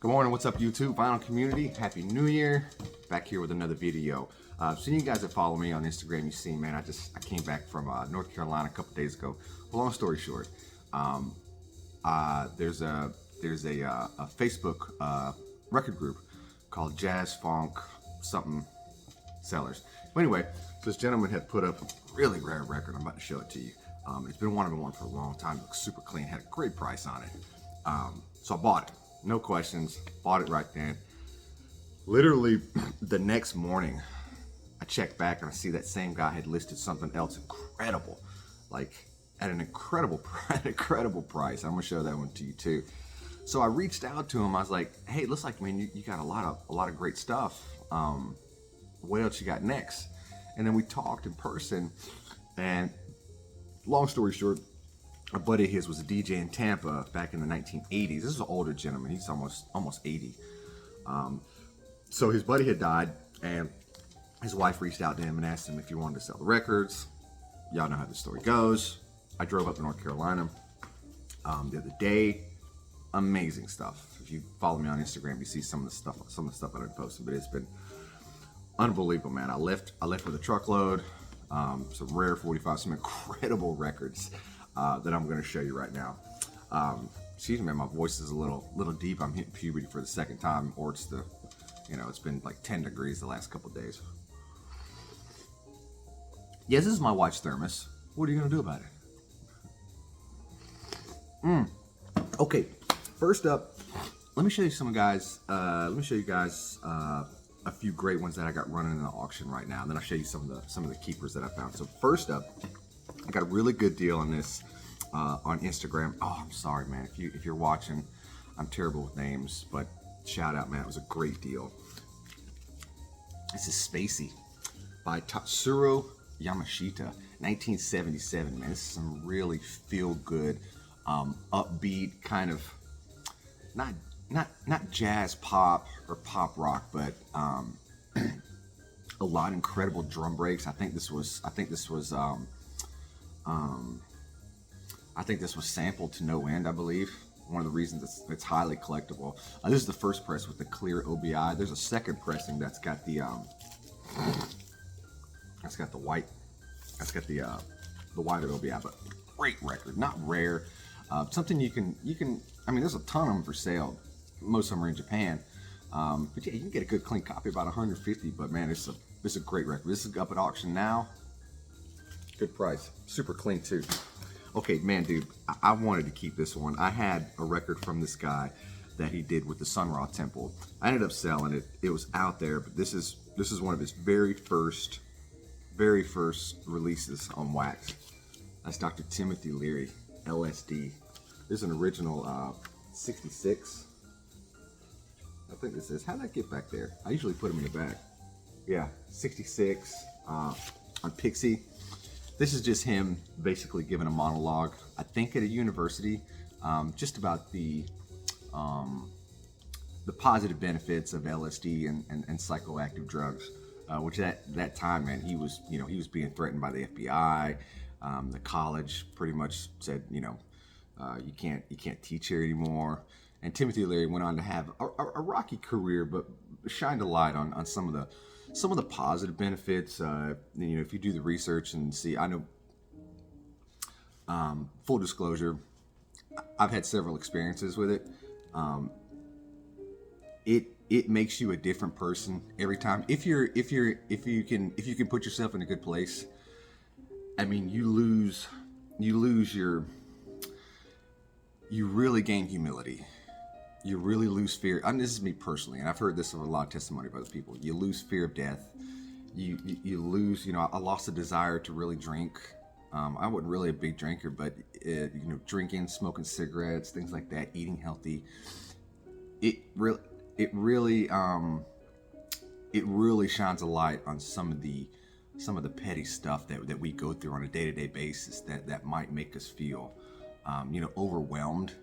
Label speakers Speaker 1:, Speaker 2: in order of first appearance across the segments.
Speaker 1: Good morning, what's up YouTube, vinyl community? Happy New Year. Back here with another video. So you guys that follow me on Instagram, you see, man, I came back from North Carolina a couple days ago. Long story short, there's a Facebook record group called Jazz Funk something sellers. But anyway, this gentleman had put up a really rare record. I'm about to show it to you. It's been one I've been wanting for a long time. It looks super clean, had a great price on it. So I bought it. No questions, bought it right then. Literally the next morning, I checked back and I see that same guy had listed something else incredible, like at an incredible price. I'm gonna show that one to you too. So I reached out to him. I was like, "Hey, it looks like, man, you got a lot of great stuff. What else you got next?" And then we talked in person. And long story short, a buddy of his was a DJ in Tampa back in the 1980s. This is an older gentleman. He's almost 80. So his buddy had died, and his wife reached out to him and asked him if he wanted to sell the records. Y'all know how the story goes. I drove up to North Carolina the other day. Amazing stuff. If you follow me on Instagram, you see some of the stuff that I've posted. But it's been unbelievable, man. I left with a truckload, some rare 45, some incredible records. That I'm going to show you right now. Excuse me, man, my voice is a little deep. I'm hitting puberty for the second time, or it's the, it's been like 10 degrees the last couple days. Yes, this is my wife's thermos. What are you going to do about it? Okay, first up, let me show you some guys. Let me show you guys a few great ones that I got running in the auction right now. And then I'll show you some of the keepers that I found. So first up, I got a really good deal on this on Instagram. Oh, I'm sorry, man. If you're watching, I'm terrible with names, but shout out, man. It was a great deal. This is Spacey by Tatsuro Yamashita, 1977. Man, this is some really feel-good, upbeat kind of not jazz pop or pop rock, but a lot of incredible drum breaks. I think this was sampled to no end, I believe. One of the reasons it's highly collectible. This is the first press with the clear OBI. There's a second pressing that's got the white. That's got the white OBI, but great record, not rare. Something you can. I mean, there's a ton of them for sale. Most of them are in Japan, but yeah, you can get a good clean copy, about 150. But man, it's a great record. This is up at auction now. Good price, super clean too. Okay, man, dude, I wanted to keep this one. I had a record from this guy that he did with the Sun Ra Temple. I ended up selling it. It was out there, but this is one of his very first releases on wax. That's Dr. Timothy Leary, LSD. This is an original 66. I think this is. How'd that get back there? I usually put them in the back. Yeah, 66 on Pixie. This is just him basically giving a monologue, I think at a university, just about the positive benefits of LSD and psychoactive drugs, which at that time, man, he was being threatened by the FBI. The college pretty much said, you can't teach here anymore. And Timothy Leary went on to have a rocky career, but shined a light on some of the positive benefits. If you do the research and see, I know, full disclosure, I've had several experiences with it. It makes you a different person every time. If you can put yourself in a good place. I mean, you really gain humility. You really lose fear. I mean, this is me personally, and I've heard this from a lot of testimony of other people. You lose fear of death. You lose, I lost the desire to really drink. I wasn't really a big drinker, but drinking, smoking cigarettes, things like that, eating healthy. It really shines a light on some of the petty stuff that we go through on a day-to-day basis that might make us feel, overwhelmed,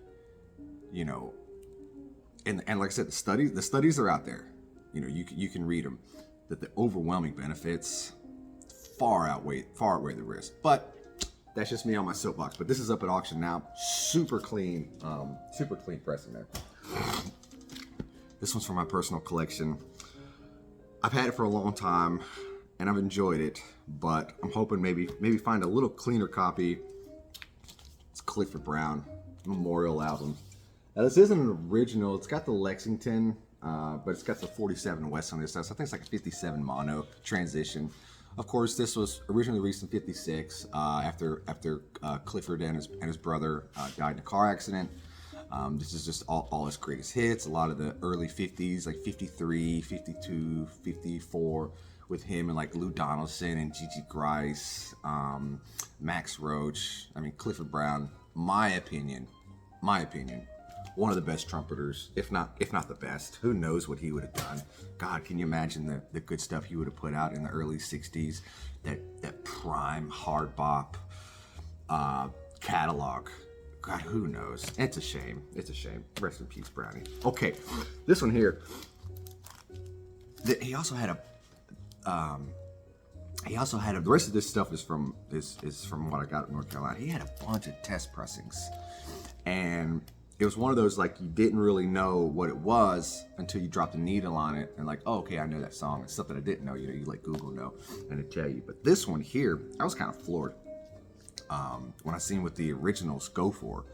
Speaker 1: And like I said, the studies are out there. You can read them. That the overwhelming benefits far outweigh the risk. But that's just me on my soapbox. But this is up at auction now. Super clean pressing there. This one's from my personal collection. I've had it for a long time, and I've enjoyed it, but I'm hoping maybe find a little cleaner copy. It's Clifford Brown Memorial album. Now this isn't an original. It's got the Lexington, but it's got the 47 West on this stuff. So I think it's like a 57 mono transition. Of course, this was originally released in '56 after Clifford and his brother died in a car accident. This is just all his greatest hits. A lot of the early 50s, like 53, 52, 54, with him and like Lou Donaldson and Gigi Grice, Max Roach. I mean, Clifford Brown, my opinion, one of the best trumpeters, if not the best. Who knows what he would have done? God, can you imagine the good stuff he would have put out in the early 60s? That prime hard bop catalog. God, who knows? It's a shame. It's a shame. Rest in peace, Brownie. Okay, this one here. He also had a. The rest of this stuff is from what I got in North Carolina. He had a bunch of test pressings, and it was one of those like you didn't really know what it was until you dropped a needle on it and like, oh, okay, I know that song. It's stuff that I didn't know. You let Google know and it tell you. But this one here, I was kind of floored when I seen what the originals go for.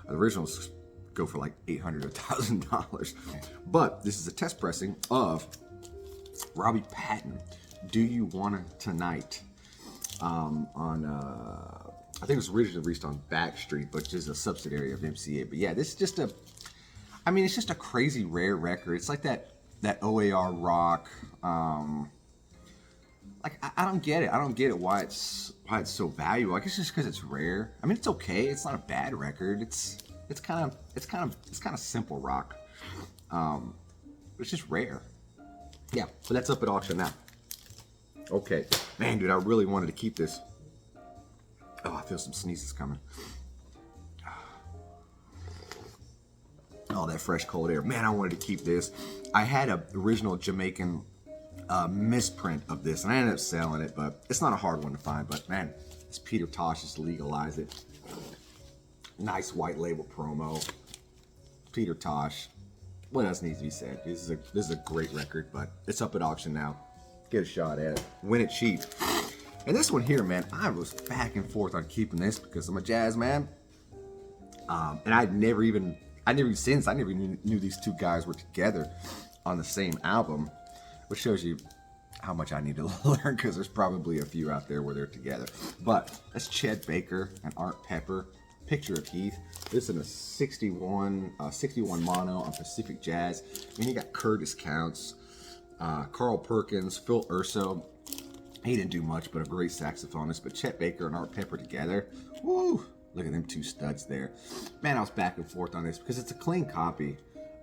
Speaker 1: The originals go for like $800 to $1,000, but this is a test pressing of Robbie Patton, Do You Wanna Tonight, on I think it was originally released on Backstreet, which is a subsidiary of MCA. But yeah, this is just it's just a crazy rare record. It's like that OAR rock. Like I don't get it. I don't get it why it's so valuable. I guess just because it's rare. I mean, it's okay. It's not a bad record. It's kind of simple rock. But it's just rare. Yeah, but that's up at auction now. Okay, man, dude, I really wanted to keep this. Oh, I feel some sneezes coming. Oh, that fresh cold air. Man, I wanted to keep this. I had an original Jamaican misprint of this, and I ended up selling it, but it's not a hard one to find. But man, this Peter Tosh just legalized it. Nice white label promo. Peter Tosh. What else needs to be said? This is a great record, but it's up at auction now. Get a shot at it. Win it cheap. And this one here, man, I was back and forth on keeping this because I'm a jazz man. And I never even knew these two guys were together on the same album, which shows you how much I need to learn because there's probably a few out there where they're together. But that's Chet Baker and Art Pepper, Picture of Heath. This is in a 61 mono on Pacific Jazz. And you got Curtis Counts, Carl Perkins, Phil Urso. He didn't do much, but a great saxophonist. But Chet Baker and Art Pepper together, woo! Look at them two studs there. Man, I was back and forth on this because it's a clean copy.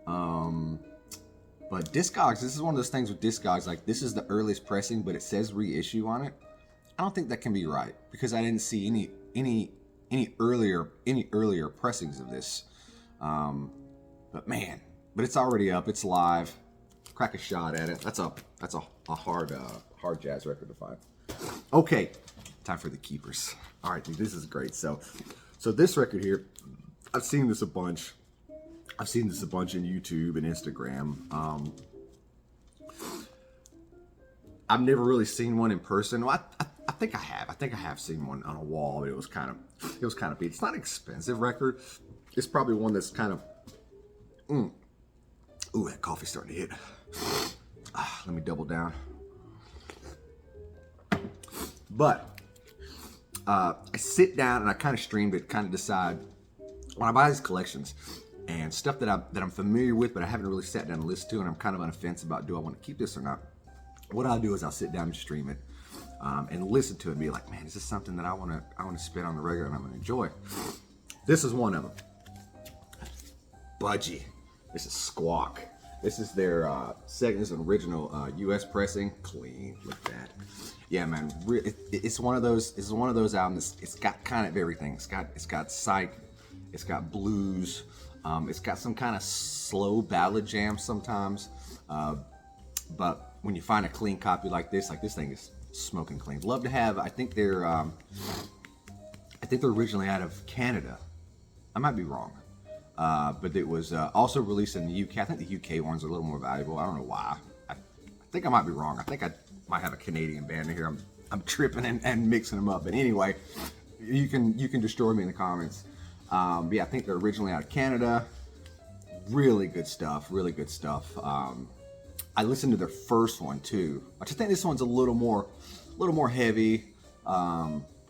Speaker 1: But Discogs, this is one of those things with Discogs, like this is the earliest pressing, but it says reissue on it. I don't think that can be right because I didn't see any earlier pressings of this. But man, it's already up. It's live. Crack a shot at it. That's a hard jazz record to find. Okay, time for the keepers. All right, dude, this is great. So this record here, I've seen this a bunch. I've seen this a bunch in YouTube and Instagram. I've never really seen one in person. Well, I think I have. I think I have seen one on a wall. But it was kind of beat. It's not an expensive record. It's probably one that's kind of. Ooh, that coffee's starting to hit. Let me double down. But I sit down and I kind of streamed it, kind of decide when I buy these collections and stuff that I'm familiar with, but I haven't really sat down and listened to, and I'm kind of on the fence about do I want to keep this or not. What I'll do is I'll sit down and stream it and listen to it and be like, man, is this something that I want to spit on the regular and I'm going to enjoy? This is one of them. Budgie. This is Squawk. This is their second, this is an original U.S. pressing. Clean, look at that. Yeah, man, it's one of those. This is one of those albums. It's got kind of everything. It's got psych. It's got blues. It's got some kind of slow ballad jam sometimes. But when you find a clean copy like this thing is smoking clean. Love to have. I think they're originally out of Canada. I might be wrong. but it was also released in the UK. I think the UK ones are a little more valuable. I don't know why. I think I might be wrong. I think I might have a Canadian band in here. I'm tripping and mixing them up. But anyway, you can destroy me in the comments. Yeah, I think they're originally out of Canada. Really good stuff. Really good stuff. I listened to their first one too. I just think this one's a little more heavy.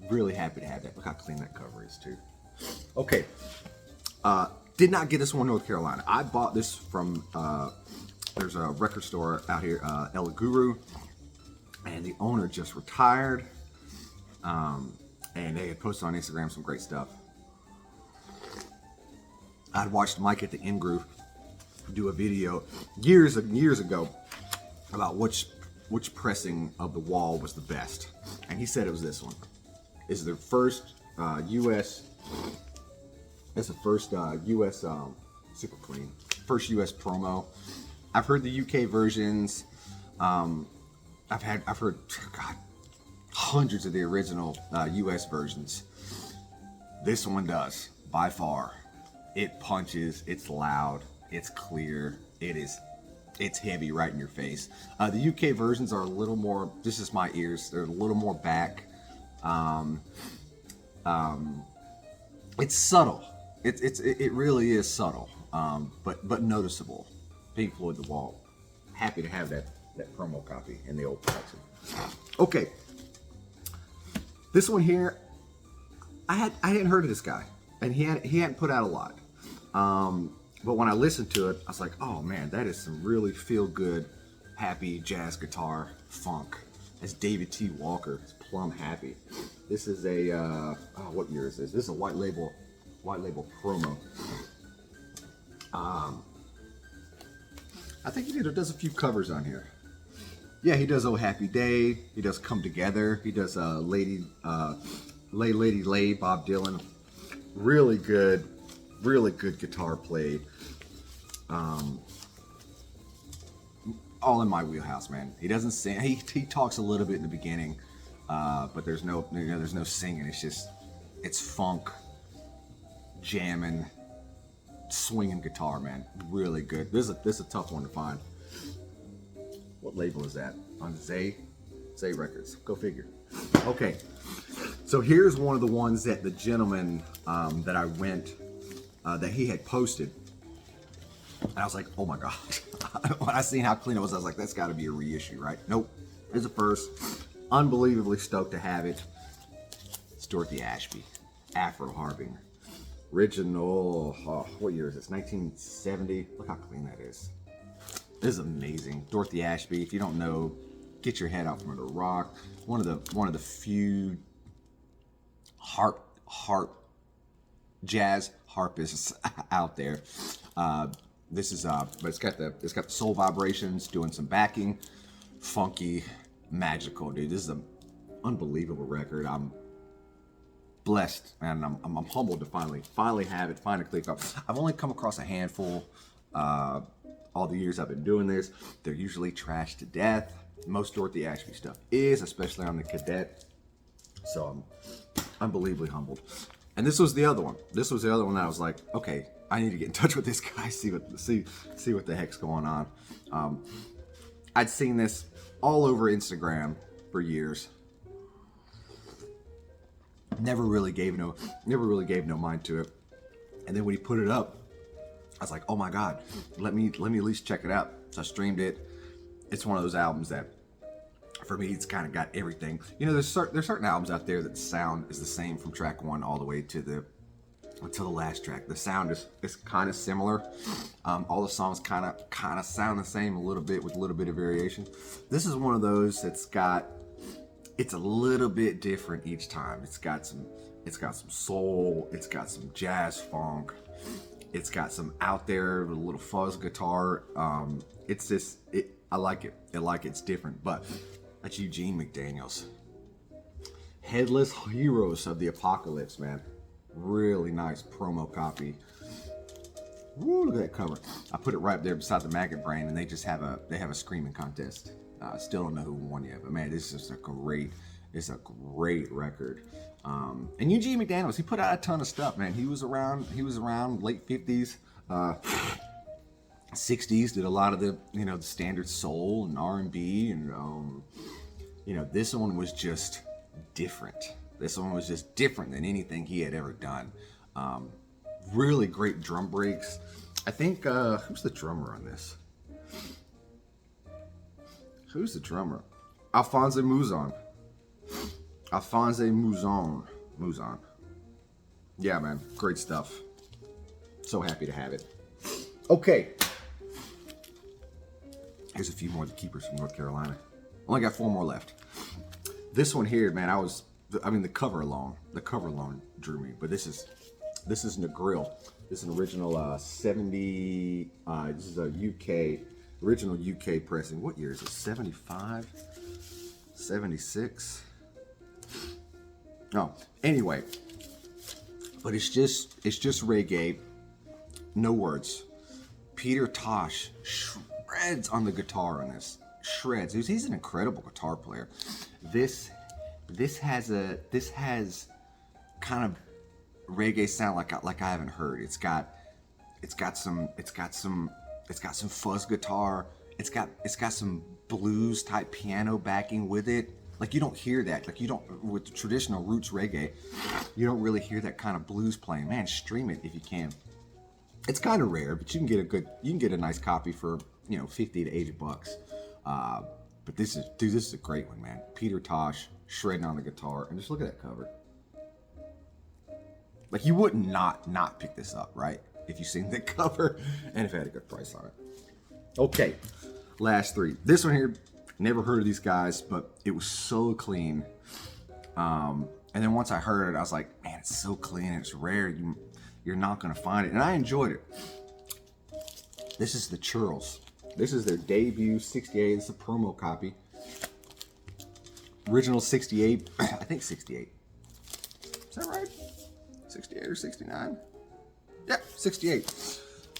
Speaker 1: Really happy to have that. Look how clean that cover is too. Okay. Did not get this one in North Carolina. I bought this from, there's a record store out here, El Guru, and the owner just retired. And they had posted on Instagram some great stuff. I'd watched Mike at the In Groove do a video years ago about which pressing of the wall was the best, and he said it was this one. This is their first U.S. It's the first U.S. Super Clean, first U.S. promo. I've heard the UK versions. I've heard, God, hundreds of the original U.S. versions. This one does by far. It punches. It's loud. It's clear. It's heavy right in your face. The UK versions are a little more. This is my ears. They're a little more back. It's subtle. It really is subtle, but noticeable. Pink Floyd The Wall. Happy to have that promo copy in the old collection. Okay, this one here, I hadn't heard of this guy, and he hadn't put out a lot. But when I listened to it, I was like, oh man, that is some really feel good, happy jazz guitar funk. That's David T. Walker. It's plumb happy. This is a what year is this? This is a white label promo. I think he does a few covers on here. Yeah, he does "Oh Happy Day." He does "Come Together." He does Lady Lay," Bob Dylan. Really good guitar played. All in my wheelhouse, man. He doesn't sing. He talks a little bit in the beginning, but there's no singing. It's funk, jamming, swinging guitar, man. Really good. This is a tough one to find. What label is that? On Zay Records. Go figure. Okay, so here's one of the ones that the gentleman that I went that he had posted, and I was like, oh my god. When I seen how clean it was, I was like, that's got to be a reissue, right? Nope. It's a first. Unbelievably stoked to have it. It's Dorothy Ashby, Afro Harbinger. Original, what year is this? 1970. Look how clean that is. This is amazing. Dorothy Ashby. If you don't know, get your head out from under a rock. One of the few jazz harpists out there. This is but it's got the soul vibrations, doing some backing, funky, magical, dude. This is an unbelievable record. I'm blessed, and I'm humbled to finally have it, finally click up. I've only come across a handful all the years I've been doing this. They're usually trashed to death. Most Dorothy Ashby stuff is, especially on the Cadet. So I'm unbelievably humbled. And this was the other one. This was the other one that I was like, okay, I need to get in touch with this guy, see what the heck's going on. I'd seen this all over Instagram for years. Never really gave no mind to it. And then when he put it up, I was like, oh my god, let me at least check it out. So I streamed it. It's one of those albums that, for me, it's kind of got everything. You know, there's certain albums out there that the sound is the same from track one all the way to the last track. The sound is kind of similar. All the songs kind of sound the same a little bit with a little bit of variation. This is one of those it's a little bit different each time. It's got some soul. It's got some jazz funk. It's got some out there with a little fuzz guitar. I like it. It's different, but that's Eugene McDaniels. Headless Heroes of the Apocalypse, man. Really nice promo copy. Woo, look at that cover. I put it right there beside the Maggot Brain, and they have a screaming contest. Still don't know who won yet, but man, this is a great record. And Eugene McDaniels, he put out a ton of stuff, man. He was around late 50s, 60s, did a lot of the, the standard soul and R&B, and this one was just different. This one was just different than anything he had ever done. Really great drum breaks. I think, who's the drummer on this? Who's the drummer? Alphonse Mouzon. Mouzon. Yeah, man, great stuff. So happy to have it. Okay. Here's a few more of the keepers from North Carolina. Only got 4 more left. This one here, man, the cover alone drew me. But this is the Grill. This is an original 70. This is a original UK pressing. What year is it? 75, 76. No, anyway. But it's just reggae. No words. Peter Tosh shreds on the guitar on this. Shreds. He's an incredible guitar player. This has kind of reggae sound like I haven't heard. It's got some fuzz guitar. It's got some blues type piano backing with it. Like you don't hear that. Like you don't with the traditional roots reggae. You don't really hear that kind of blues playing. Man, stream it if you can. It's kind of rare, but you can get a nice copy for $50 to $80. But this is a great one, man. Peter Tosh shredding on the guitar, and just look at that cover. Like you would not pick this up, right? If you've seen the cover and if it had a good price on it. Okay, last 3. This one here, never heard of these guys, but it was so clean. And then once I heard it, I was like, man, it's so clean, it's rare. You're not gonna find it, and I enjoyed it. This is the Churls. This is their debut 68. It's a promo copy. Original 68, I think 68. Is that right? 68 or 69? Yeah, 68.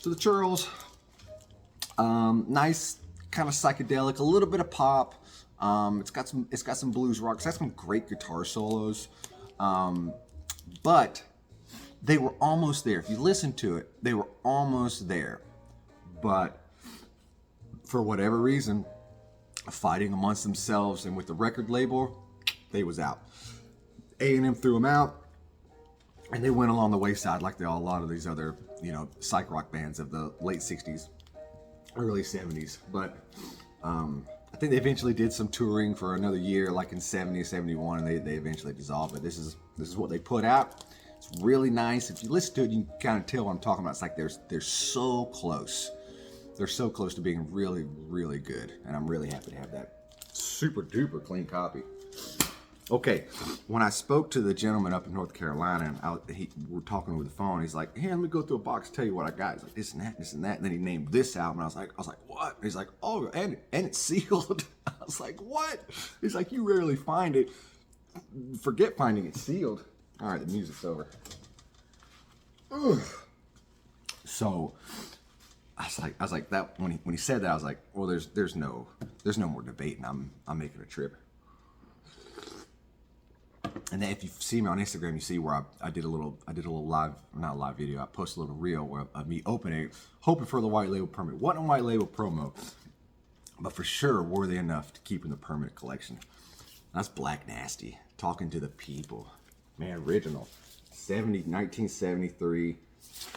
Speaker 1: So the Churls, nice, kind of psychedelic, a little bit of pop. It's got some blues rock. It's got some great guitar solos. But they were almost there. If you listen to it, they were almost there. But for whatever reason, fighting amongst themselves and with the record label, they was out. A&M threw them out, and they went along the wayside like a lot of these other, psych rock bands of the late 60s, early 70s. But I think they eventually did some touring for another year, like in 70 or 71, and they eventually dissolved. But this is what they put out. It's really nice. If you listen to it, you can kind of tell what I'm talking about. It's like they're so close. They're so close to being really, really good. And I'm really happy to have that super duper clean copy. Okay, when I spoke to the gentleman up in North Carolina, and we're talking over the phone, he's like, "Hey, let me go through a box, tell you what I got." He's like, "This and that, this and that." And then he named this album, and I was like, "What?" He's like, "Oh, and it's sealed." I was like, "What?" He's like, "You rarely find it. Forget finding it sealed." All right, the music's over. Ugh. So I was like that when he said that, I was like, well, there's no more debate, and I'm making a trip. And then if you see me on Instagram, you see where I did a little live, not a live video. I posted a little reel of me opening it, hoping for the white label permit. Wasn't a white label promo, but for sure worthy enough to keep in the permanent collection. That's Black Nasty, Talking to the People. Man, original. 1973.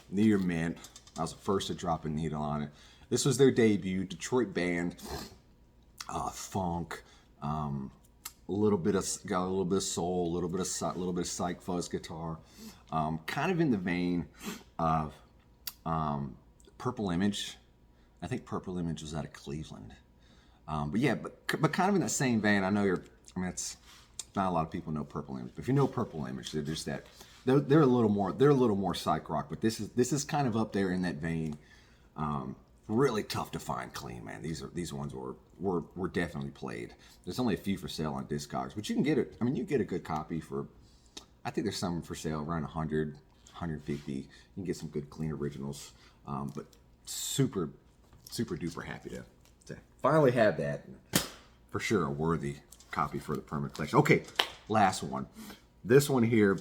Speaker 1: New Year Mint. I was the first to drop a needle on it. This was their debut. Detroit band. Funk. Got a little bit of soul, a little bit of psych fuzz guitar. Kind of in the vein of Purple Image. I think Purple Image was out of Cleveland. But kind of in that same vein. It's not a lot of people know Purple Image, but if you know Purple Image, they're just that. They're a little more psych rock, but this is kind of up there in that vein. Really tough to find clean, man. These ones were definitely played. There's only a few for sale on Discogs, but you can get it. I mean, you get a good copy for. I think there's some for sale around 100, 150. You can get some good clean originals, but super duper happy to finally have that. For sure, a worthy copy for the permanent collection. Okay, last one. This one here,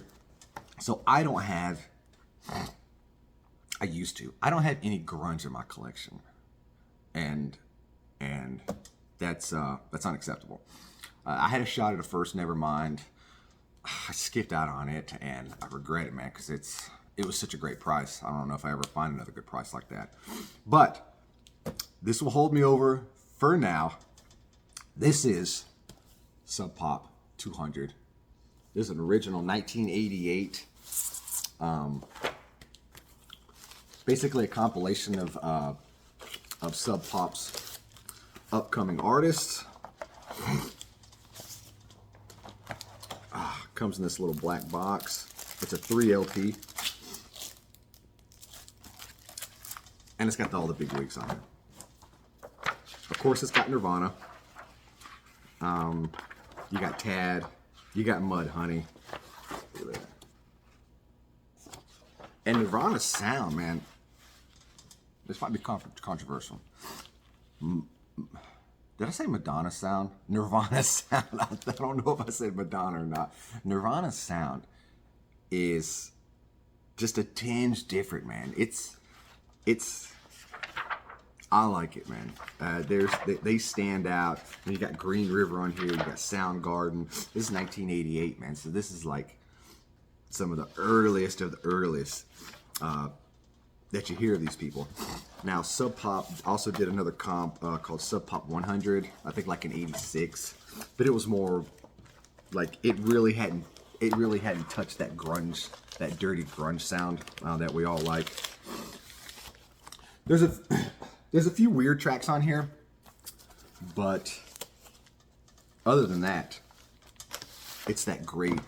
Speaker 1: so I don't have, I used to, I don't have any grunge in my collection. And that's unacceptable. I had a shot at a first Nevermind. I skipped out on it, and I regret it, man, because it was such a great price. I don't know if I ever find another good price like that. But this will hold me over for now. This is Sub Pop 200. This is an original 1988. Basically a compilation of Sub Pop's upcoming artists. Comes in this little black box. It's a 3 LP. And it's got all the big wigs on it. Of course, it's got Nirvana. You got Tad. You got Mudhoney. Look at that. And Nirvana's sound, man. This might be controversial. Did I say Madonna sound? Nirvana sound. I don't know if I said Madonna or not. Nirvana's sound is just a tinge different, man. It's I like it, man. They stand out. And you got Green River on here. You got Soundgarden. This is 1988, man. So this is like some of the earliest that you hear of these people. Now, Sub Pop also did another comp called Sub Pop 100. I think like in '86, but it was more like it really hadn't touched that grunge, that dirty grunge sound that we all like. There's a few weird tracks on here, but other than that, it's that great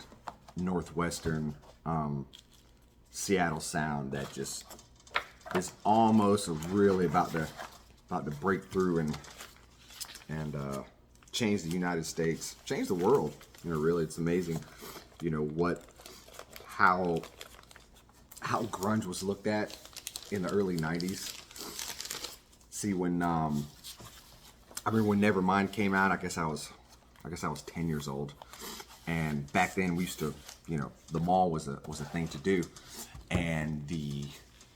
Speaker 1: Northwestern Seattle sound that just is almost really about to break through and change the United States, change the world. You know, really, it's amazing. You know how grunge was looked at in the early '90s. See, when I remember when Nevermind came out, I guess I was 10 years old, and back then we used to, you know, the mall was a thing to do, and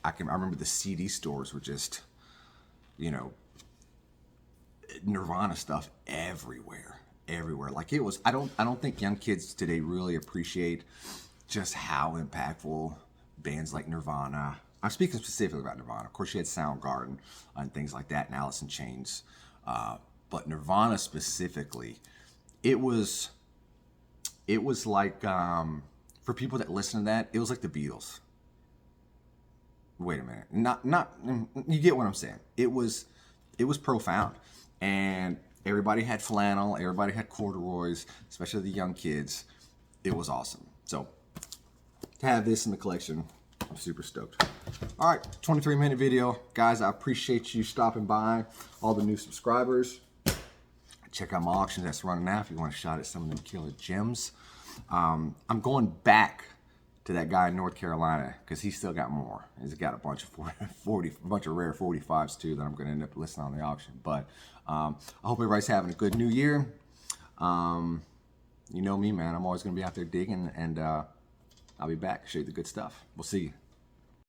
Speaker 1: I remember the CD stores were just, you know, Nirvana stuff everywhere. Like it was, I don't think young kids today really appreciate just how impactful bands like Nirvana. I'm speaking specifically about Nirvana. Of course, you had Soundgarden and things like that, and Alice in Chains. But Nirvana specifically, it was like, for people that listen to that, it was like the Beatles. Wait a minute. Not you get what I'm saying. It was profound. And everybody had flannel, everybody had corduroys, especially the young kids. It was awesome. So to have this in the collection, I'm super stoked. All right, 23-minute video. Guys, I appreciate you stopping by. All the new subscribers. Check out my auction that's running now if you want a shot at some of them killer gems. I'm going back to that guy in North Carolina because he's still got more. He's got a bunch of a bunch of rare 45s too that I'm going to end up listing on the auction. But I hope everybody's having a good new year. You know me, man. I'm always going to be out there digging, and I'll be back. Show you the good stuff. We'll see you.